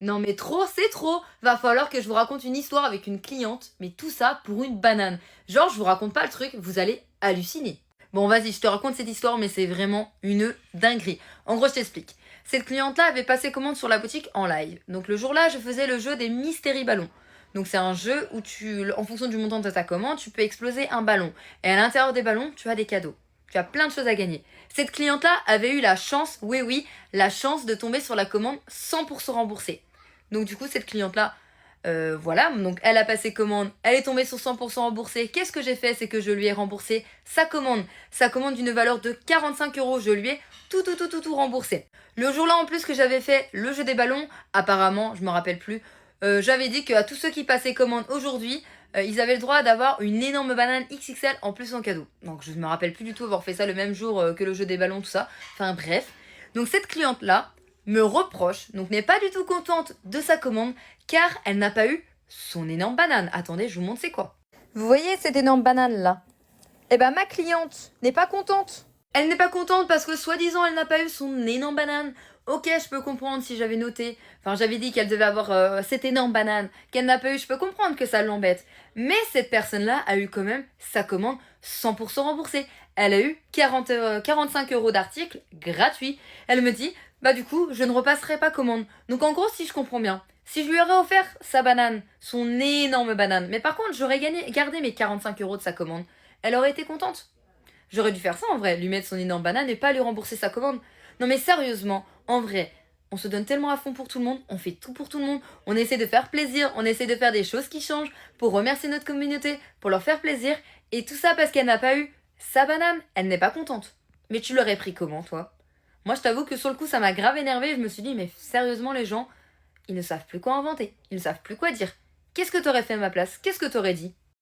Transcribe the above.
Non mais trop, c'est trop. Va falloir que je vous raconte une histoire avec une cliente, mais tout ça pour une banane. Genre, je vous raconte pas le truc, vous allez halluciner. Bon, vas-y, je te raconte cette histoire, mais c'est vraiment une dinguerie. En gros, je t'explique. Cette cliente-là avait passé commande sur la boutique en live. Donc le jour-là, je faisais le jeu des Mystery Ballons. Donc c'est un jeu où en fonction du montant de ta commande, tu peux exploser un ballon. Et à l'intérieur des ballons, tu as des cadeaux. Tu as plein de choses à gagner. Cette cliente-là avait eu la chance, oui oui, la chance de tomber sur la commande 100% remboursée. Donc du coup, cette cliente-là, voilà, donc elle a passé commande, elle est tombée sur 100% remboursée. Qu'est-ce que j'ai fait? C'est que je lui ai remboursé sa commande d'une valeur de 45 euros. Je lui ai tout remboursé. Le jour-là, en plus que j'avais fait le jeu des ballons, apparemment, je me rappelle plus, j'avais dit qu'à tous ceux qui passaient commande aujourd'hui, ils avaient le droit d'avoir une énorme banane XXL en plus en cadeau. Donc je me rappelle plus du tout avoir fait ça le même jour que le jeu des ballons, tout ça. Enfin bref. Donc cette cliente-là, me reproche, donc n'est pas du tout contente de sa commande, car elle n'a pas eu son énorme banane. Attendez, je vous montre c'est quoi. Vous voyez cette énorme banane là? Eh ben ma cliente n'est pas contente. Elle n'est pas contente parce que soi-disant elle n'a pas eu son énorme banane. Ok, je peux comprendre si j'avais noté, enfin j'avais dit qu'elle devait avoir cette énorme banane, qu'elle n'a pas eu, je peux comprendre que ça l'embête. Mais cette personne-là a eu quand même sa commande 100% remboursée. Elle a eu 45 euros d'articles gratuits. Elle me dit, bah du coup, je ne repasserai pas commande. Donc en gros, si je comprends bien, si je lui aurais offert sa banane, son énorme banane, mais par contre j'aurais gardé mes 45 euros de sa commande, elle aurait été contente. J'aurais dû faire ça en vrai, lui mettre son énorme banane et pas lui rembourser sa commande. Non mais sérieusement, en vrai, on se donne tellement à fond pour tout le monde, on fait tout pour tout le monde, on essaie de faire plaisir, on essaie de faire des choses qui changent pour remercier notre communauté, pour leur faire plaisir, et tout ça parce qu'elle n'a pas eu sa banane, elle n'est pas contente. Mais tu l'aurais pris comment toi? Moi je t'avoue que sur le coup ça m'a grave énervé, je me suis dit mais sérieusement les gens, ils ne savent plus quoi inventer, ils ne savent plus quoi dire. Qu'est-ce que t'aurais fait à ma place? Qu'est-ce que t'aurais dit?